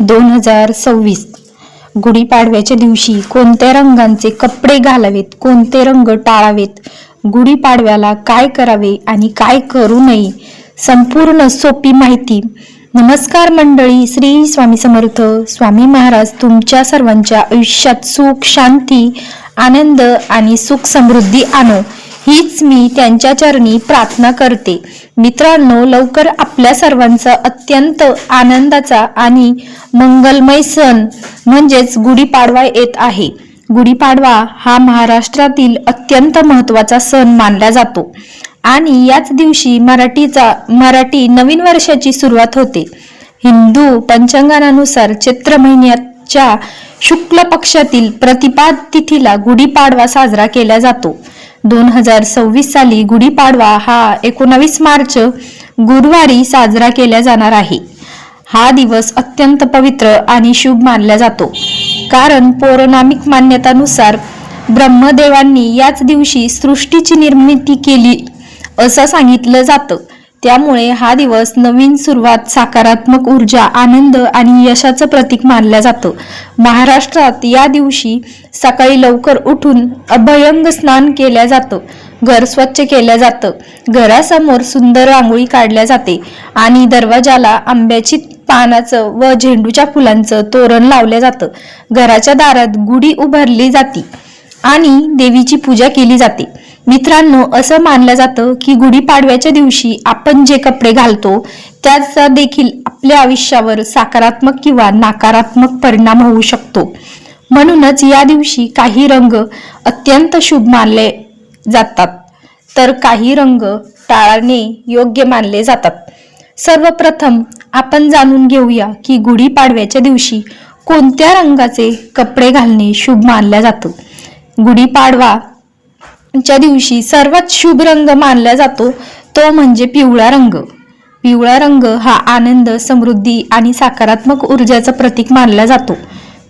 2026 गुढीपाडव्याच्या दिवशी कोणत्या रंगांचे कपडे घालावेत, कोणते रंग टाळावेत, गुढीपाडव्याला काय करावे आणि काय करू नये, संपूर्ण सोपी माहिती. नमस्कार मंडळी, श्री स्वामी समर्थ. स्वामी महाराज तुमच्या सर्वांच्या आयुष्यात सुख, शांती, आनंद आणि सुख समृद्धी आणो, हीच मी त्यांच्या चरणी प्रार्थना करते. मित्रांनो, लवकर आपल्या सर्वांचा अत्यंत आनंदाचा आणि मंगलमय सण म्हणजेच गुढीपाडवा येत आहे. गुढीपाडवा हा महाराष्ट्रातील अत्यंत महत्त्वाचा सण मानला जातो आणि याच दिवशी मराठी नवीन वर्षाची सुरुवात होते. हिंदू पंचांगानुसार चैत्र महिन्याच्या शुक्ल पक्षातील प्रतिपद तिथीला गुढीपाडवा साजरा केला जातो. 2026 साली गुढीपाडवा हा 19 मार्च गुरुवारी साजरा केला जाणार आहे. हा दिवस अत्यंत पवित्र आणि शुभ मानला जातो, कारण पौराणिक मान्यतानुसार ब्रह्मदेवांनी याच दिवशी सृष्टीची निर्मिती केली असं सांगितलं जातं. त्यामुळे हा दिवस नवीन सुरुवात, सकारात्मक ऊर्जा, आनंद आणि यशाचं प्रतीक मानलं जातं. महाराष्ट्रात या दिवशी सकाळी लवकर उठून अभ्यंग स्नान केलं जातं, घर स्वच्छ केलं जातं, घरासमोर सुंदर रांगोळी काढल्या जाते आणि दरवाजाला आंब्याची पानाचं व झेंडूच्या फुलांचं तोरण लावलं जातं. घराच्या दारात गुढी उभारली जाते आणि देवीची पूजा केली जाते. मित्रांनो, असं मानलं जातं की गुढीपाडव्याच्या दिवशी आपण जे कपडे घालतो त्याचा देखील आपल्या आयुष्यावर सकारात्मक किंवा नकारात्मक परिणाम होऊ शकतो. म्हणूनच या दिवशी काही रंग अत्यंत शुभ मानले जातात, तर काही रंग टाळणे योग्य मानले जातात. सर्वप्रथम आपण जाणून घेऊया की गुढीपाडव्याच्या दिवशी कोणत्या रंगाचे कपडे घालणे शुभ मानले जातं. गुढीपाडवा च्या दिवशी सर्वात शुभ रंग मानला जातो तो म्हणजे पिवळा रंग. पिवळा रंग हा आनंद, समृद्धी आणि सकारात्मक ऊर्जाचं प्रतीक मानला जातो.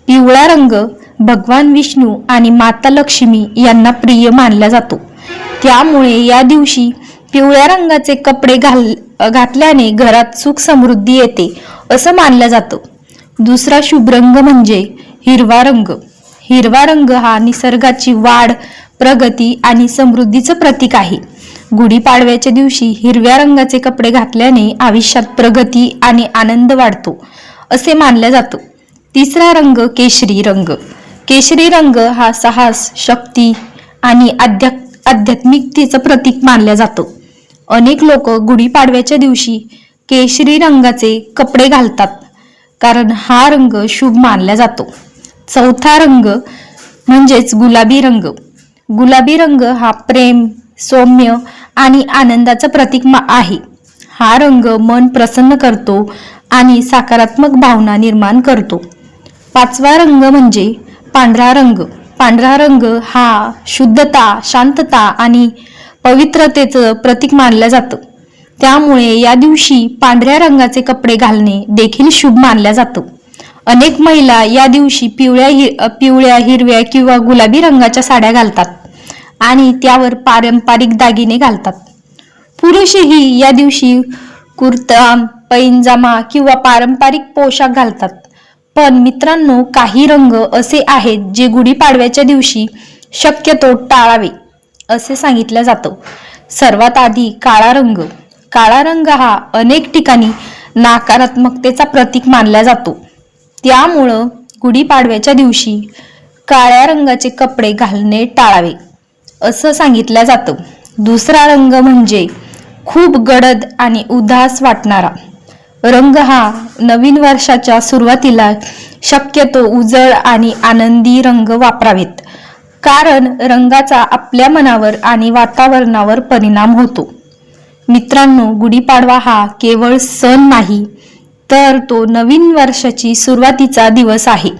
पिवळा रंग भगवान विष्णू आणि माता लक्ष्मी यांना प्रिय मानला जातो. त्यामुळे या दिवशी पिवळ्या रंगाचे कपडे घातल्याने घरात सुख समृद्धी येते असं मानलं जातं. दुसरा शुभ रंग म्हणजे हिरवा रंग. हिरवा रंग हा निसर्गाची वाढ, प्रगती आणि समृद्धीचं प्रतीक आहे. गुढीपाडव्याच्या दिवशी हिरव्या रंगाचे कपडे घातल्याने आयुष्यात प्रगती आणि आनंद वाढतो असे मानलं जातं. तिसरा रंग केशरी रंग. केशरी रंग हा साहस, शक्ती आणि आध्यात्मिकतेचं प्रतीक मानलं जातं. अनेक लोक गुढीपाडव्याच्या दिवशी केशरी रंगाचे कपडे घालतात, कारण हा रंग शुभ मानला जातो. चौथा रंग म्हणजेच गुलाबी रंग. गुलाबी रंग हा प्रेम, सौम्य आणि आनंदाचं प्रतीक आहे. हा रंग मन प्रसन्न करतो आणि सकारात्मक भावना निर्माण करतो. पाचवा रंग म्हणजे पांढरा रंग. पांढरा रंग हा शुद्धता, शांतता आणि पवित्रतेचं प्रतीक मानलं जातं. त्यामुळे या दिवशी पांढऱ्या रंगाचे कपडे घालणे देखील शुभ मानलं जातं. अनेक महिला या दिवशी पिवळ्या, हिरव्या किंवा गुलाबी रंगाच्या साड्या घालतात आणि त्यावर पारंपरिक दागिने घालतात. पुरुषही या दिवशी कुर्ता, पैजामा किंवा पारंपरिक पोशाख घालतात. पण मित्रांनो, काही रंग असे आहेत जे गुढीपाडव्याच्या दिवशी शक्यतो टाळावे असे सांगितलं जातं. सर्वात आधी काळा रंग. काळा रंग हा अनेक ठिकाणी नकारात्मकतेचा प्रतीक मानला जातो. त्यामुळं गुढीपाडव्याच्या दिवशी काळ्या रंगाचे कपडे घालणे टाळावे असं सांगितलं जातं. दुसरा रंग म्हणजे खूप गडद आणि उदास वाटणारा रंग. हा नवीन वर्षाच्या सुरुवातीला शक्यतो उजळ आणि आनंदी रंग वापरावेत, कारण रंगाचा आपल्या मनावर आणि वातावरणावर परिणाम होतो. मित्रांनो, गुढीपाडवा हा केवळ सण नाही, तर तो नवीन वर्षाची सुरुवातीचा दिवस आहे.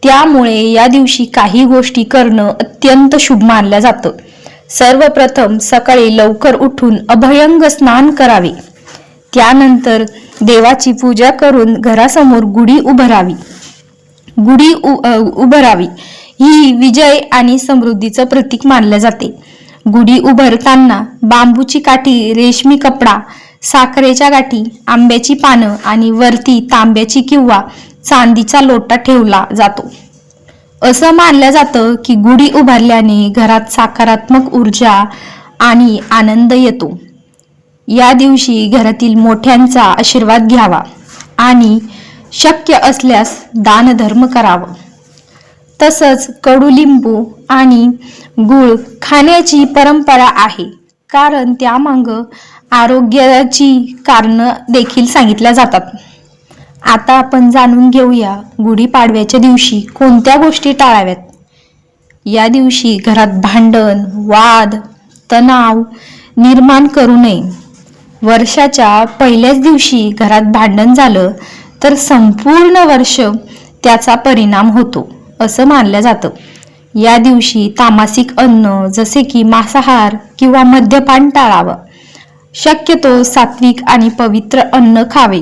त्यामुळे या दिवशी काही गोष्टी करणं अत्यंत शुभ मानलं जातं. सर्वप्रथम सकाळी लवकर उठून अभ्यंग स्नान करावे. त्यानंतर देवाची पूजा करून घरासमोर गुढी उभारावी. ही विजय आणि समृद्धीचं प्रतीक मानलं जाते. गुढी उभारताना बांबूची काठी, रेशमी कपडा, साखरेच्या गाठी, आंब्याची पानं आणि वरती तांब्याची किंवा चांदीचा लोटा ठेवला जातो. असं मानलं जातं की गुढी उभारल्याने घरात सकारात्मक ऊर्जा आणि आनंद येतो. या दिवशी घरातील मोठ्यांचा आशीर्वाद घ्यावा आणि शक्य असल्यास दानधर्म करावा. तसंच कडुलिंबू आणि गूळ खाण्याची परंपरा आहे, कारण त्यामागं आरोग्याची कारणं देखील सांगितल्या जातात. आता आपण जाणून घेऊया गुढीपाडव्याच्या दिवशी कोणत्या गोष्टी टाळाव्यात. या दिवशी घरात भांडण, वाद, तणाव निर्माण करू नये. वर्षाच्या पहिल्याच दिवशी घरात भांडण झालं तर संपूर्ण वर्ष त्याचा परिणाम होतो असं मानलं जातं. या दिवशी तामसिक अन्न जसे की मांसाहार किंवा मद्यपान टाळावं. शक्यतो सात्विक आणि पवित्र अन्न खावे.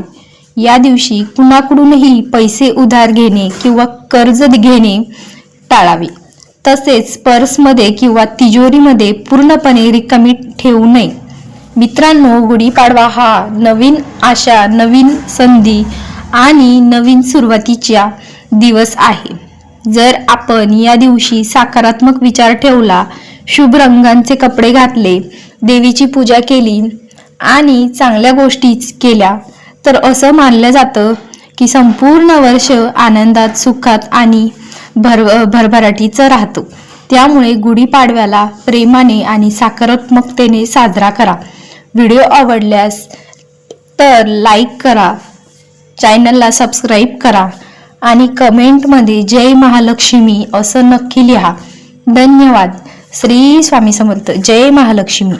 या दिवशी कुणाकडूनही पैसे उधार घेणे किंवा कर्ज घेणे टाळावे. तसेच पर्समध्ये किंवा तिजोरीमध्ये पूर्णपणे रिकामी ठेवू नये. मित्रांनो, गुढीपाडवा हा नवीन आशा, नवीन संधी आणि नवीन सुरुवातीचा दिवस आहे. जर आपण या दिवशी सकारात्मक विचार ठेवला, शुभ रंगांचे कपडे घातले, देवीची पूजा केली आणि चांगल्या गोष्टी केल्या तर असं मानलं जातं की संपूर्ण वर्ष आनंदात, सुखात आणि भरभराटीचं राहतं. त्यामुळे गुढीपाडव्याला प्रेमाने आणि सकारात्मकतेने साजरा करा. व्हिडिओ आवडल्यास तर लाईक करा, चॅनलला सबस्क्राईब करा आणि कमेंटमध्ये जय महालक्ष्मी असं नक्की लिहा. धन्यवाद. श्री स्वामी समर्थ. जय महालक्ष्मी.